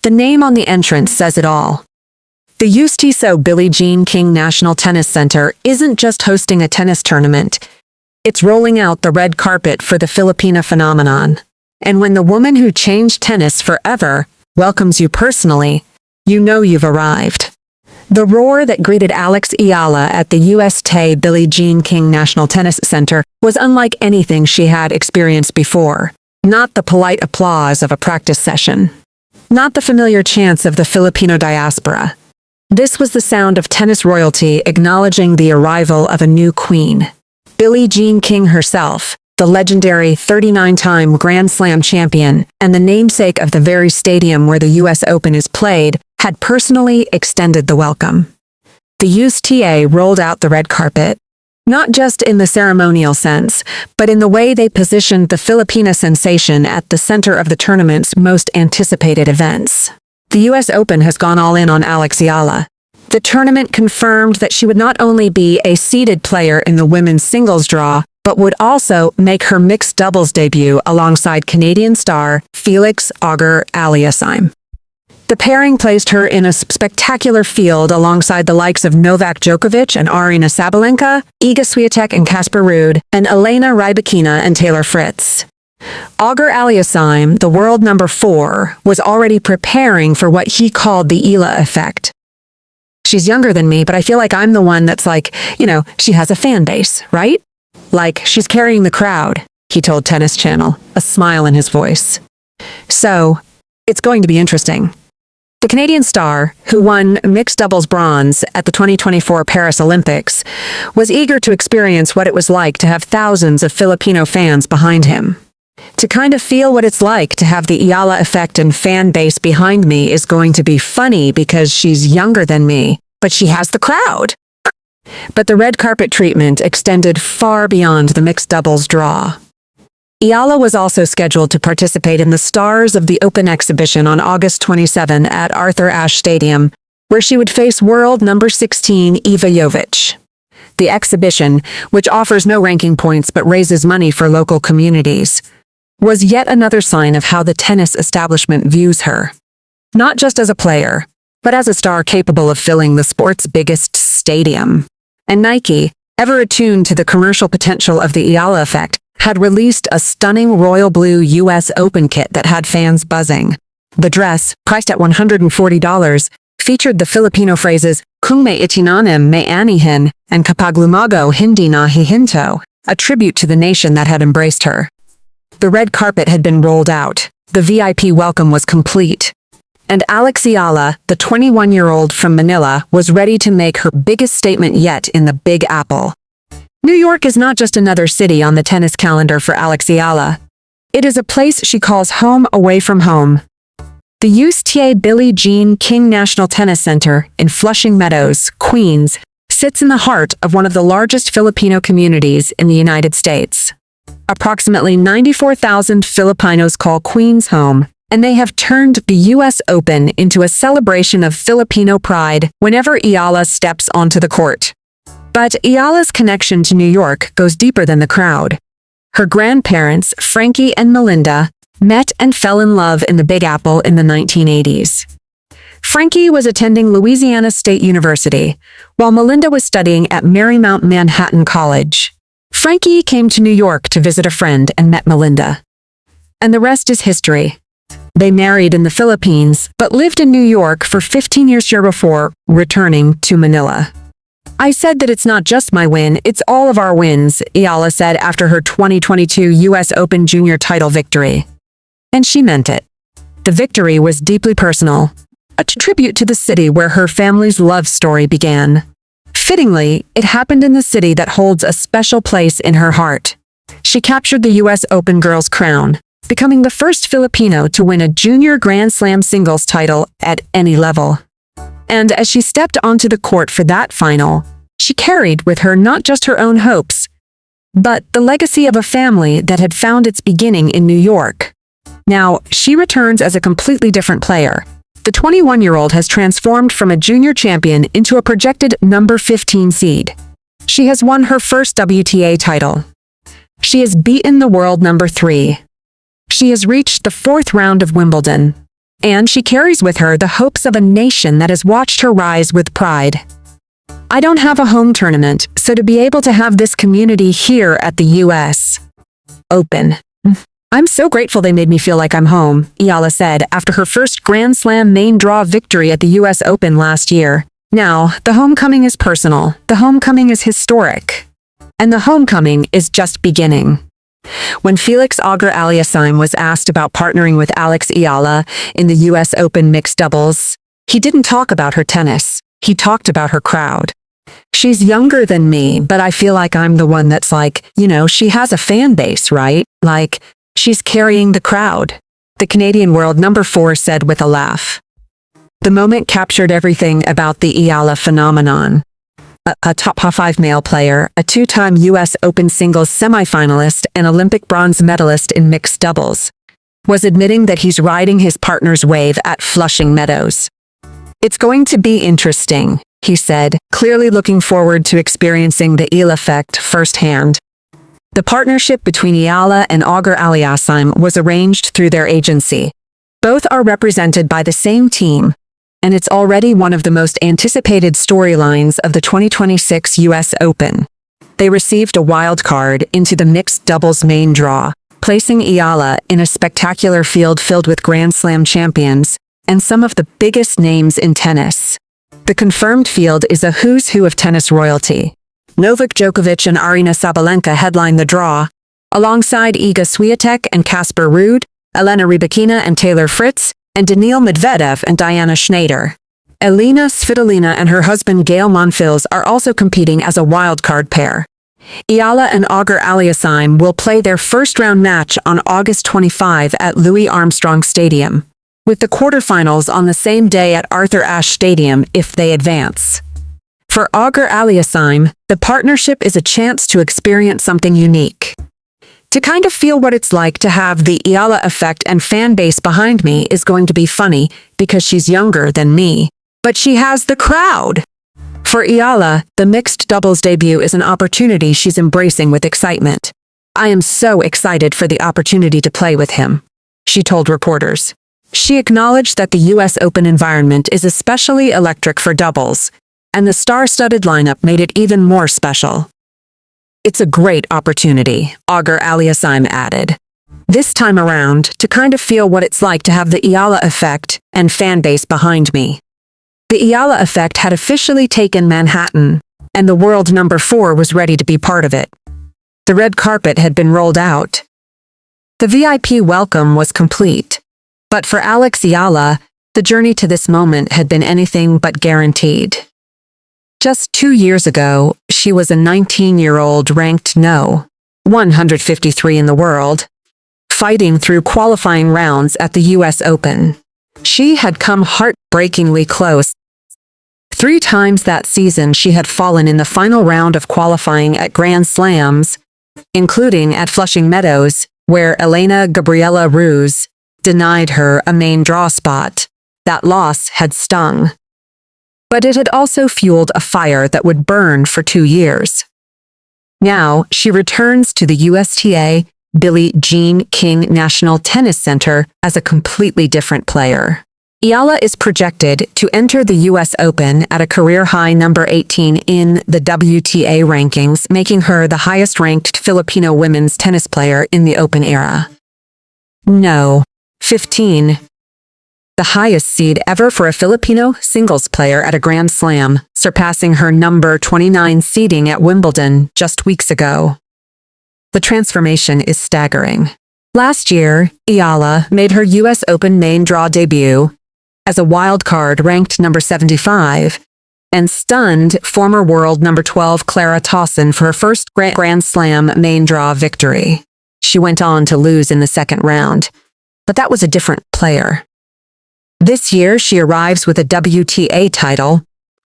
The name on the entrance says it all. The USTA Billie Jean King National Tennis Center isn't just hosting a tennis tournament. It's rolling out the red carpet for the Filipina phenomenon. And when the woman who changed tennis forever welcomes you personally, you know you've arrived. The roar that greeted Alex Eala at the USTA Billie Jean King National Tennis Center was unlike anything she had experienced before. Not the polite applause of a practice session. Not the familiar chants of the Filipino diaspora. This was the sound of tennis royalty acknowledging the arrival of a new queen. Billie Jean King herself, the legendary 39-time Grand Slam champion and the namesake of the very stadium where the US Open is played, had personally extended the welcome. The USTA rolled out the red carpet, not just in the ceremonial sense, but in the way they positioned the Filipina sensation at the center of the tournament's most anticipated events. The US Open has gone all in on Alex Eala. The tournament confirmed that she would not only be a seeded player in the women's singles draw, but would also make her mixed doubles debut alongside Canadian star Felix Auger-Aliassime. The pairing placed her in a spectacular field alongside the likes of Novak Djokovic and Aryna Sabalenka, Iga Swiatek and Casper Ruud, and Elena Rybakina and Taylor Fritz. Auger-Aliassime, the world number 4, was already preparing for what he called the Eala effect. She's younger than me, but I feel like I'm the one that's like, she has a fan base, right? Like, she's carrying the crowd, he told Tennis Channel, a smile in his voice. So, it's going to be interesting. The Canadian star, who won mixed doubles bronze at the 2024 Paris Olympics, was eager to experience what it was like to have thousands of Filipino fans behind him. To kind of feel what it's like to have the Eala effect and fan base behind me is going to be funny because she's younger than me, but she has the crowd. But the red carpet treatment extended far beyond the mixed doubles draw. Eala was also scheduled to participate in the Stars of the Open exhibition on August 27 at Arthur Ashe Stadium, where she would face world number 16 Iva Jovic. The exhibition, which offers no ranking points but raises money for local communities, was yet another sign of how the tennis establishment views her. Not just as a player, but as a star capable of filling the sport's biggest stadium. And Nike, ever attuned to the commercial potential of the Eala effect, had released a stunning royal blue US Open kit that had fans buzzing. The dress, priced at $140, featured the Filipino phrases, "Kung may itinanim may anihin," and "Kapag lumago hindi na hihinto," a tribute to the nation that had embraced her. The red carpet had been rolled out. The VIP welcome was complete. And Alex Eala, the 21-year-old from Manila, was ready to make her biggest statement yet in the Big Apple. New York is not just another city on the tennis calendar for Alex Eala. It is a place she calls home away from home. The USTA Billie Jean King National Tennis Center in Flushing Meadows, Queens, sits in the heart of one of the largest Filipino communities in the United States. Approximately 94,000 Filipinos call Queens home, and they have turned the US Open into a celebration of Filipino pride whenever Eala steps onto the court. But Eala's connection to New York goes deeper than the crowd. Her grandparents, Frankie and Melinda, met and fell in love in the Big Apple in the 1980s. Frankie was attending Louisiana State University, while Melinda was studying at Marymount Manhattan College. Frankie came to New York to visit a friend and met Melinda. And the rest is history. They married in the Philippines, but lived in New York for 15 years before returning to Manila. "I said that it's not just my win, it's all of our wins," Eala said after her 2022 US Open Junior title victory. And she meant it. The victory was deeply personal, a tribute to the city where her family's love story began. Fittingly, it happened in the city that holds a special place in her heart. She captured the US Open girls' crown, becoming the first Filipino to win a junior Grand Slam singles title at any level. And as she stepped onto the court for that final, she carried with her not just her own hopes, but the legacy of a family that had found its beginning in New York. Now, she returns as a completely different player. The 21-year-old has transformed from a junior champion into a projected number 15 seed. She has won her first WTA title. She has beaten the world number 3. She has reached the 4th round of Wimbledon. And she carries with her the hopes of a nation that has watched her rise with pride. I don't have a home tournament, so to be able to have this community here at the US Open. I'm so grateful they made me feel like I'm home, Eala said after her first Grand Slam main draw victory at the US Open last year. Now, the homecoming is personal, the homecoming is historic, and the homecoming is just beginning. When Felix Auger-Aliassime was asked about partnering with Alex Eala in the US Open mixed doubles, he didn't talk about her tennis. He talked about her crowd. She's younger than me, but I feel like I'm the one that's like, she has a fan base, right? Like, she's carrying the crowd. The Canadian world number 4 said with a laugh. The moment captured everything about the Eala phenomenon. A top 5 male player, a 2-time US Open singles semifinalist and Olympic bronze medalist in mixed doubles, was admitting that he's riding his partner's wave at Flushing Meadows. It's going to be interesting, he said, clearly looking forward to experiencing the Eala effect firsthand. The partnership between Eala and Auger-Aliassime was arranged through their agency. Both are represented by the same team, and it's already one of the most anticipated storylines of the 2026 US Open. They received a wild card into the mixed doubles main draw, placing Eala in a spectacular field filled with Grand Slam champions and some of the biggest names in tennis. The confirmed field is a who's who of tennis royalty. Novak Djokovic and Aryna Sabalenka headline the draw, alongside Iga Swiatek and Casper Ruud, Elena Rybakina and Taylor Fritz, and Daniil Medvedev and Diana Schneider. Elina Svitolina and her husband Gael Monfils are also competing as a wildcard pair. Eala and Auger-Aliassime will play their first-round match on August 25 at Louis Armstrong Stadium, with the quarterfinals on the same day at Arthur Ashe Stadium if they advance. For Auger-Aliassime, the partnership is a chance to experience something unique. To kind of feel what it's like to have the Eala effect and fan base behind me is going to be funny because she's younger than me, but she has the crowd. For Eala, the mixed doubles debut is an opportunity she's embracing with excitement. I am so excited for the opportunity to play with him, she told reporters. She acknowledged that the US Open environment is especially electric for doubles, and the star-studded lineup made it even more special. It's a great opportunity, Auger-Aliassime added. This time around, to kind of feel what it's like to have the Eala effect and fan base behind me. The Eala effect had officially taken Manhattan, and the world number 4 was ready to be part of it. The red carpet had been rolled out. The VIP welcome was complete. But for Alex Eala, the journey to this moment had been anything but guaranteed. Just 2 years ago, she was a 19-year-old ranked no. 153 in the world, fighting through qualifying rounds at the US Open. She had come heartbreakingly close. 3 times that season she had fallen in the final round of qualifying at Grand Slams, including at Flushing Meadows, where Elena Gabriela Ruse denied her a main draw spot. That loss had stung. But it had also fueled a fire that would burn for 2 years. Now, she returns to the USTA Billie Jean King National Tennis Center as a completely different player. Eala is projected to enter the US Open at a career-high number 18 in the WTA rankings, making her the highest-ranked Filipino women's tennis player in the Open era. No. 15. The highest seed ever for a Filipino singles player at a Grand Slam, surpassing her number 29 seeding at Wimbledon just weeks ago. The transformation is staggering. Last year, Eala made her US Open main draw debut as a wild card ranked number 75 and stunned former world number 12 Clara Tauson for her first Grand Slam main draw victory. She went on to lose in the second round, but that was a different player. This year, she arrives with a WTA title,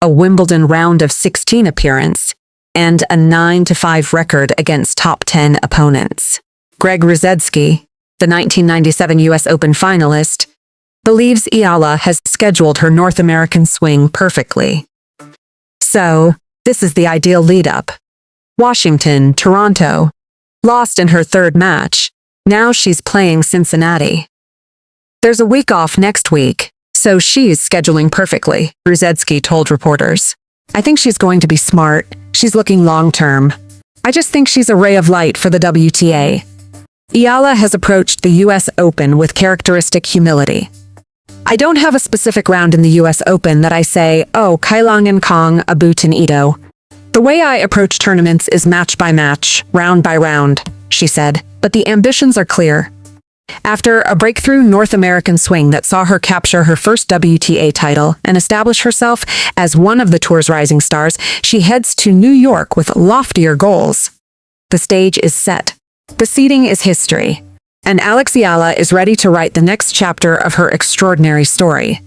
a Wimbledon round of 16 appearance, and a 9-5 record against top 10 opponents. Greg Rusedski, the 1997 US Open finalist, believes Eala has scheduled her North American swing perfectly. So, this is the ideal lead-up. Washington, Toronto. Lost in her third match. Now she's playing Cincinnati. There's a week off next week, so she's scheduling perfectly, Rusedski told reporters. I think she's going to be smart. She's looking long-term. I just think she's a ray of light for the WTA. Eala has approached the US Open with characteristic humility. I don't have a specific round in the US Open that I say, oh, kailangan kong abutin ito. The way I approach tournaments is match by match, round by round, she said, but the ambitions are clear. After a breakthrough North American swing that saw her capture her first WTA title and establish herself as one of the tour's rising stars, she heads to New York with loftier goals. The stage is set. The seeding is history. And Alex Eala is ready to write the next chapter of her extraordinary story.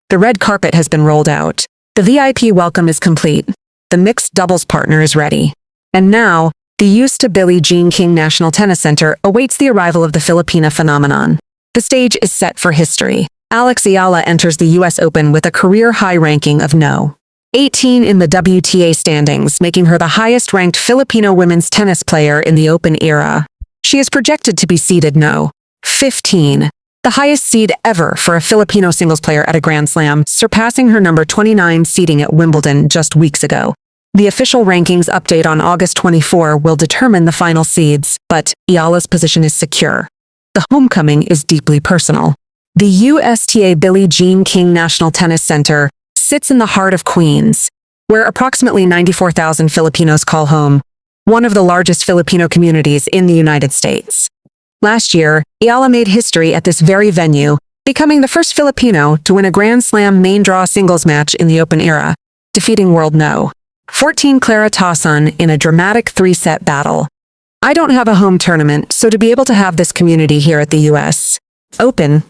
The red carpet has been rolled out. The VIP welcome is complete. The mixed doubles partner is ready. And now, the USTA Billie Jean King National Tennis Center awaits the arrival of the Filipina phenomenon. The stage is set for history. Alex Eala enters the US Open with a career-high ranking of No. 18 in the WTA standings, making her the highest-ranked Filipino women's tennis player in the Open era. She is projected to be seeded No. 15, the highest seed ever for a Filipino singles player at a Grand Slam, surpassing her number 29 seeding at Wimbledon just weeks ago. The official rankings update on August 24 will determine the final seeds, but Eala's position is secure. The homecoming is deeply personal. The USTA Billie Jean King National Tennis Center sits in the heart of Queens, where approximately 94,000 Filipinos call home, one of the largest Filipino communities in the United States. Last year, Eala made history at this very venue, becoming the first Filipino to win a Grand Slam main draw singles match in the Open era, defeating world No. 14 Clara Tauson in a dramatic three-set battle. I don't have a home tournament, so to be able to have this community here at the US Open,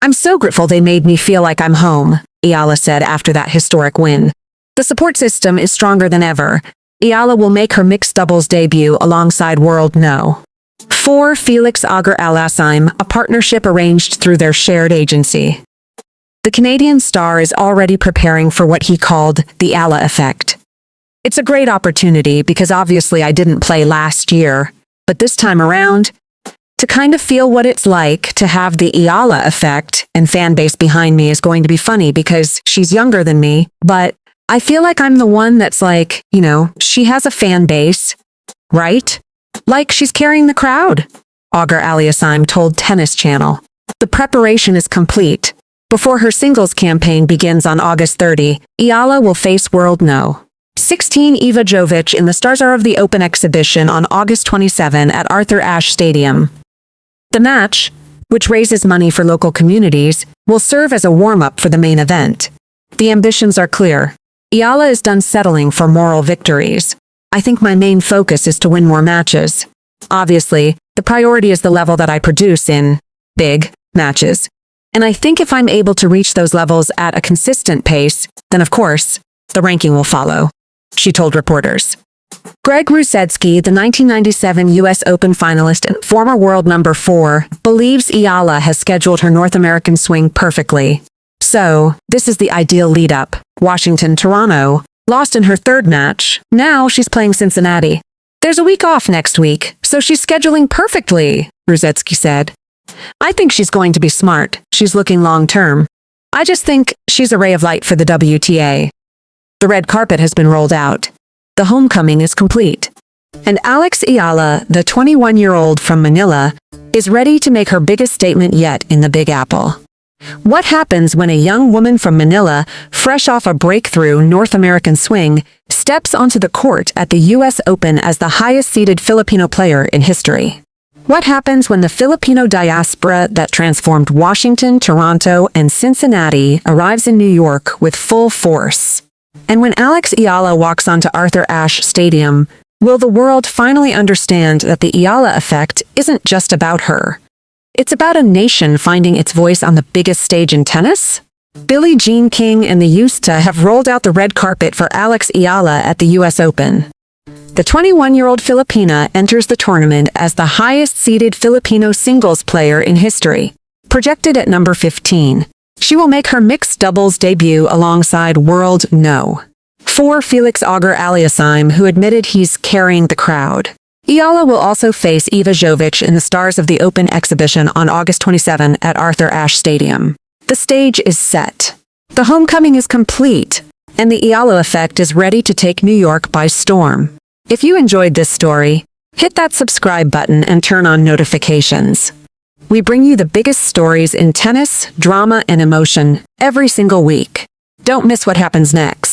I'm so grateful they made me feel like I'm home, Eala said after that historic win. The support system is stronger than ever. Eala will make her mixed doubles debut alongside world No. 4 Felix Auger-Aliassime, a partnership arranged through their shared agency. The Canadian star is already preparing for what he called the Eala effect. It's a great opportunity because obviously I didn't play last year, but this time around, to kind of feel what it's like to have the Eala effect and fan base behind me is going to be funny because she's younger than me, but I feel like I'm the one that's like, she has a fan base, right? Like she's carrying the crowd, Auger-Aliassime told Tennis Channel. The preparation is complete. Before her singles campaign begins on August 30, Eala will face world No. 16 Eva Jovic in the Stars Are of the Open exhibition on August 27 at Arthur Ashe Stadium. The match, which raises money for local communities, will serve as a warm-up for the main event. The ambitions are clear. Eala is done settling for moral victories. I think my main focus is to win more matches. Obviously, the priority is the level that I produce in big matches. And I think if I'm able to reach those levels at a consistent pace, then of course, the ranking will follow, she told reporters. Greg Rusedski, the 1997 US Open finalist and former world number 4, believes Eala has scheduled her North American swing perfectly. So, this is the ideal lead-up. Washington, Toronto, lost in her third match. Now she's playing Cincinnati. There's a week off next week, so she's scheduling perfectly, Rusedski said. I think she's going to be smart. She's looking long-term. I just think she's a ray of light for the WTA. The red carpet has been rolled out. The homecoming is complete. And Alex Eala, the 21-year-old from Manila, is ready to make her biggest statement yet in the Big Apple. What happens when a young woman from Manila, fresh off a breakthrough North American swing, steps onto the court at the US Open as the highest-seeded Filipino player in history? What happens when the Filipino diaspora that transformed Washington, Toronto, and Cincinnati arrives in New York with full force? And when Alex Eala walks onto Arthur Ashe Stadium, will the world finally understand that the Eala effect isn't just about her? It's about a nation finding its voice on the biggest stage in tennis? Billie Jean King and the USTA have rolled out the red carpet for Alex Eala at the US Open. The 21-year-old Filipina enters the tournament as the highest-seeded Filipino singles player in history, projected at number 15. She will make her mixed doubles debut alongside world No. 4 Felix Auger-Aliassime, who admitted he's carrying the crowd. Eala will also face Eva Jovic in the Stars of the Open exhibition on August 27 at Arthur Ashe Stadium. The stage is set. The homecoming is complete, and the Eala effect is ready to take New York by storm. If you enjoyed this story, hit that subscribe button and turn on notifications. We bring you the biggest stories in tennis, drama, and emotion every single week. Don't miss what happens next.